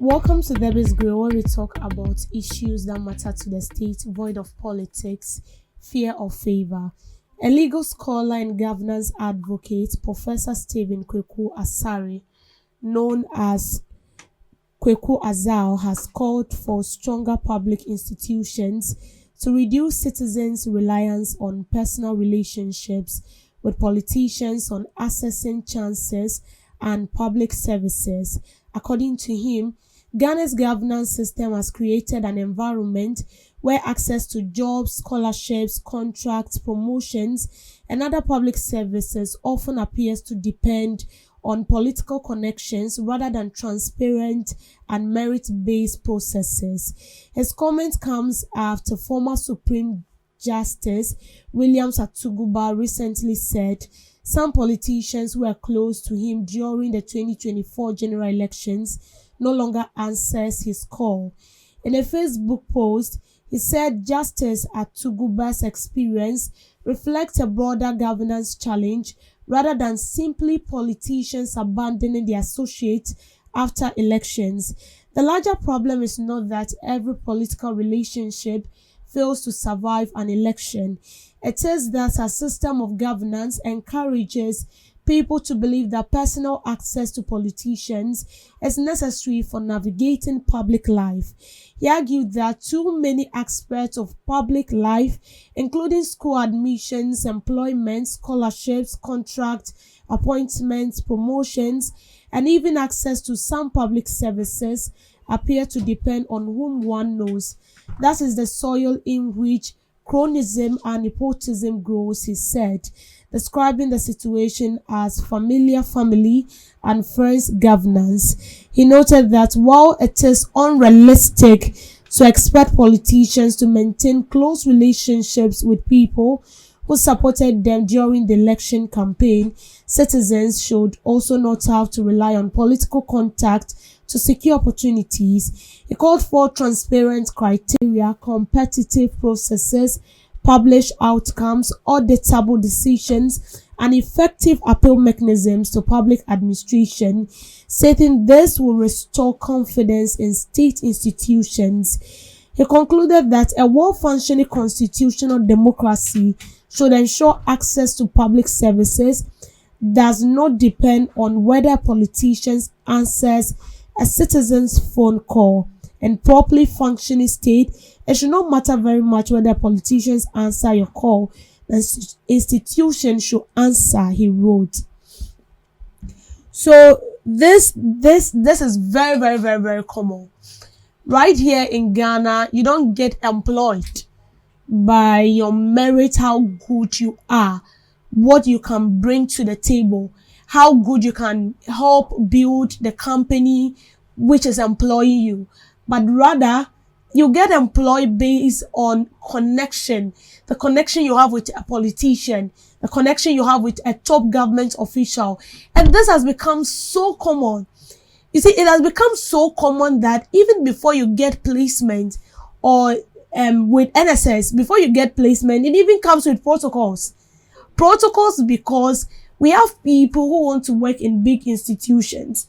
Welcome to Debbie's Grill, where we talk about issues that matter to the state, void of politics, fear or favor. A legal scholar and governance advocate, Professor Stephen Kwaku Azar, known as Kwaku Azar, has called for stronger public institutions to reduce citizens' reliance on personal relationships with politicians on accessing chances and public services. According to him, Ghana's governance system has created an environment where access to jobs, scholarships, contracts, promotions, and other public services often appears to depend on political connections rather than transparent and merit-based processes. His comment comes after former Supreme Justice William Satuguba recently said some politicians who were close to him during the 2024 general elections no longer answers his call. In a Facebook post, he said Justice Atuguba's experience reflects a broader governance challenge rather than simply politicians abandoning their associates after elections. The larger problem is not that every political relationship fails to survive an election. It is that a system of governance encourages people to believe that personal access to politicians is necessary for navigating public life. He argued that too many aspects of public life, including school admissions, employment, scholarships, contracts, appointments, promotions, and even access to some public services, appear to depend on whom one knows. That is the soil in which cronyism and nepotism grows, he said, describing the situation as familiar family and friends governance. He noted that while it is unrealistic to expect politicians to maintain close relationships with people who supported them during the election campaign, citizens should also not have to rely on political contact to secure opportunities. He called for transparent criteria, competitive processes, published outcomes, auditable decisions, and effective appeal mechanisms to public administration, stating this will restore confidence in state institutions. He concluded that a well-functioning constitutional democracy should ensure access to public services does not depend on whether politicians answers a citizen's phone call. In properly functioning state, it should not matter very much whether politicians answer your call. The institution should answer, he wrote. So this is very common. Right here in Ghana, you don't get employed by your merit, how good you are, what you can bring to the table, how good you can help build the company which is employing you, but rather you get employed based on connection, the connection you have with a politician, the connection you have with a top government official. And this has become so common. You see, it has become so common that even before you get placement or with NSS, before you get placement, it even comes with protocols. Protocols because we have people who want to work in big institutions.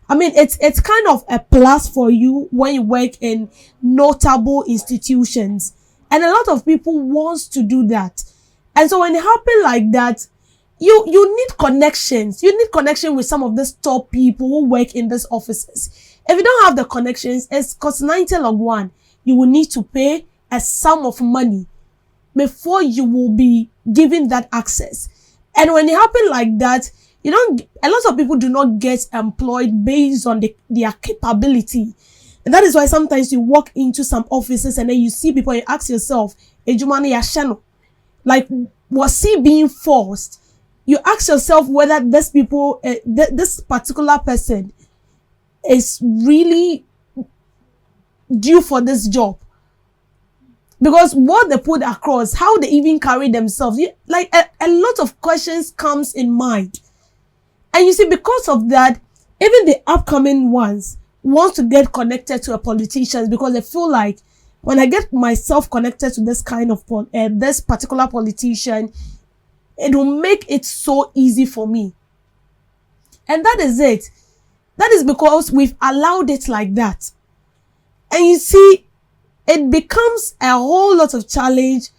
I mean, it's kind of a plus for you when you work in notable institutions. And a lot of people wants to do that. And so when it happens like that, you need connections. You need connection with some of these top people who work in these offices. If you don't have the connections, it's cost 90 log 1. You will need to pay a sum of money before you will be given that access. And when it happens like that, a lot of people do not get employed based on their capability. And that is why sometimes you walk into some offices and then you see people and you ask yourself, like, was he being forced? You ask yourself whether this particular person is really due for this job. Because what they put across, how they even carry themselves, like a lot of questions comes in mind. And you see, because of that, even the upcoming ones want to get connected to a politician because they feel like when I get myself connected to this kind of this particular politician, it will make it so easy for me. And that is it. That is because we've allowed it like that. And you see, it becomes a whole lot of challenge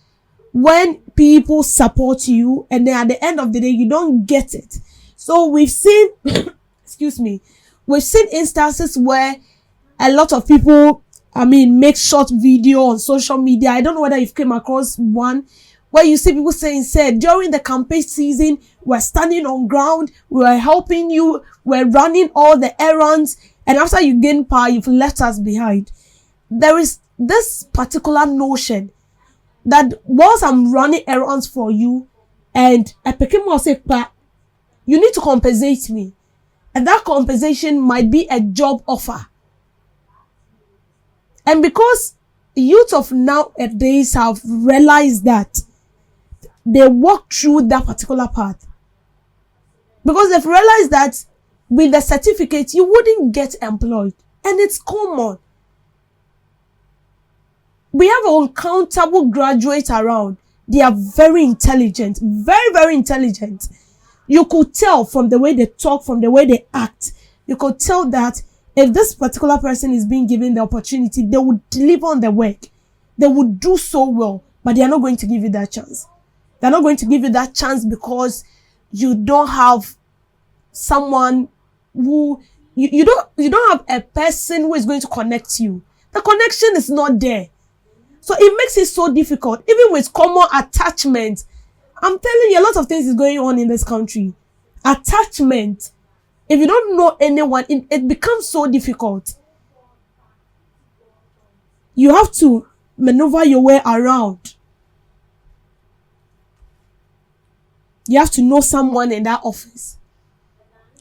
when people support you and then at the end of the day, you don't get it. So we've seen, excuse me, we've seen instances where a lot of people, make short video on social media. I don't know whether you've came across one where you see people saying, during the campaign season, we're standing on ground, we're helping you, we're running all the errands, and after you gain power, you've left us behind. There is this particular notion that whilst I'm running errands for you, and a pekim will say, you need to compensate me. And that compensation might be a job offer. And because youth of nowadays have realized that, they walk through that particular path. Because they've realized that with the certificate, you wouldn't get employed. And it's common. We have uncountable graduates around. They are very intelligent. Very, very intelligent. You could tell from the way they talk, from the way they act. You could tell that if this particular person is being given the opportunity, they would deliver on the work. They would do so well. But they are not going to give you that chance. They're not going to give you that chance because you don't have someone who you don't have a person who is going to connect you. The connection is not there. So it makes it so difficult. Even with common attachment. I'm telling you, a lot of things is going on in this country. Attachment. If you don't know anyone, it becomes so difficult. You have to maneuver your way around. You have to know someone in that office.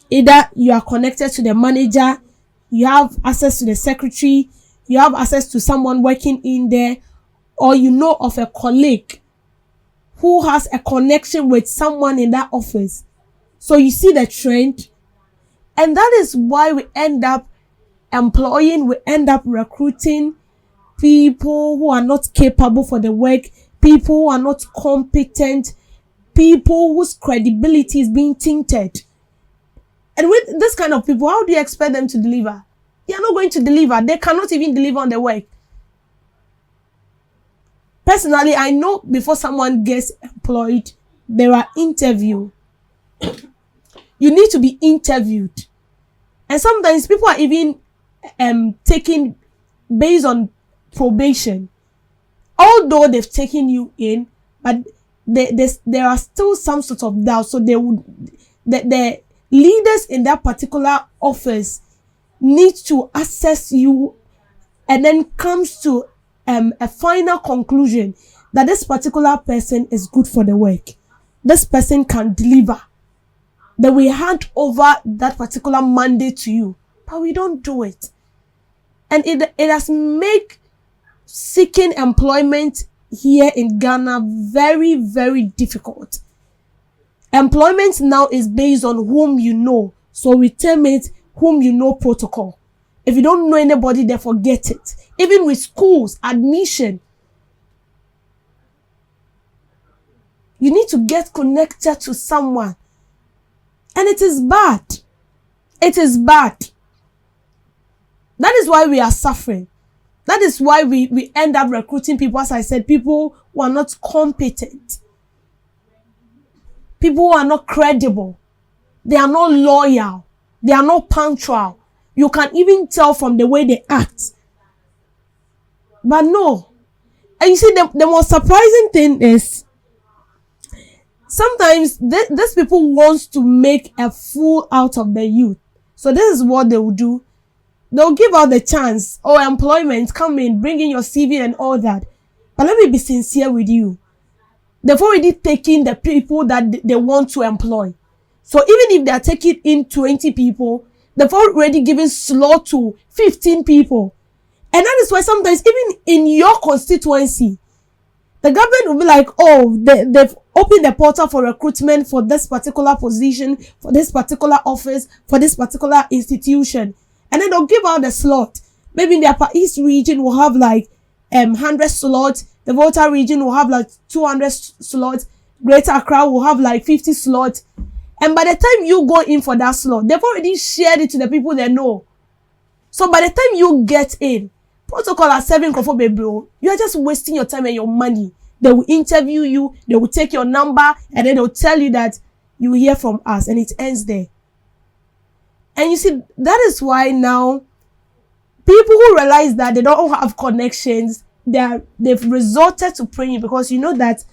Either you are connected to the manager, you have access to the secretary, you have access to someone working in there, or you know of a colleague who has a connection with someone in that office. So you see the trend. And that is why we end up employing, we end up recruiting people who are not capable for the work, people who are not competent, people whose credibility is being tainted. And with this kind of people, how do you expect them to deliver? They are not going to deliver. They cannot even deliver on the work. Personally, I know before someone gets employed, there are interviews. You need to be interviewed. And sometimes people are even taken based on probation. Although they've taken you in, but there are still some sort of doubt. So the leaders in that particular office need to assess you and then comes to a final conclusion that this particular person is good for the work. This person can deliver. Then we hand over that particular mandate to you. But we don't do it. And it has made seeking employment here in Ghana very, very difficult. Employment now is based on whom you know. So we term it whom you know protocol. If you don't know anybody, then forget it. Even with schools, admission, you need to get connected to someone. And it is bad. It is bad. That is why we are suffering. That is why we end up recruiting people, as I said, people who are not competent. People who are not credible. They are not loyal. They are not punctual. You can even tell from the way they act. But no. And you see, the most surprising thing is, sometimes these people want to make a fool out of the youth. So this is what they will do. They'll give out the chance or employment, come in, bring in your CV and all that. But let me be sincere with you. They've already taken the people that they want to employ. So even if they are taking in 20 people, they've already given slot to 15 people. And that is why sometimes even in your constituency, the government will be like, oh, they've opened the portal for recruitment for this particular position, for this particular office, for this particular institution. And then they'll give out the slot. Maybe in the Upper East region will have like 100 slots. The Volta region will have like 200 slots. Greater Accra will have like 50 slots. And by the time you go in for that slot, they've already shared it to the people they know. So by the time you get in, protocol are serving for bro. You are just wasting your time and your money. They will interview you, they will take your number, and then they'll tell you that you will hear from us, and it ends there. And you see, that is why now people who realize that they don't have connections, they've resorted to praying, because you know that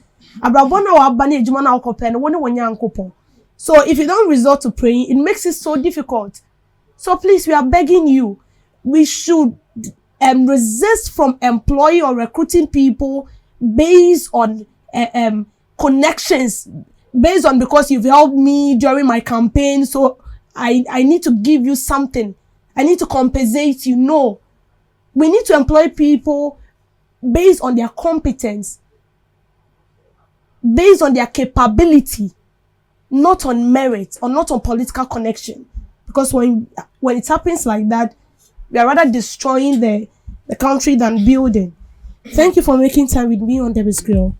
so if you don't resort to praying, it makes it so difficult. So please, we are begging you, we should resist from employing or recruiting people based on connections, based on because you've helped me during my campaign, so I need to give you something. I need to compensate you. No. We need to employ people based on their competence, based on their capability, not on merit or not on political connection. Because when it happens like that, we are rather destroying the country than building. Thank you for making time with me on Debbie's Grill.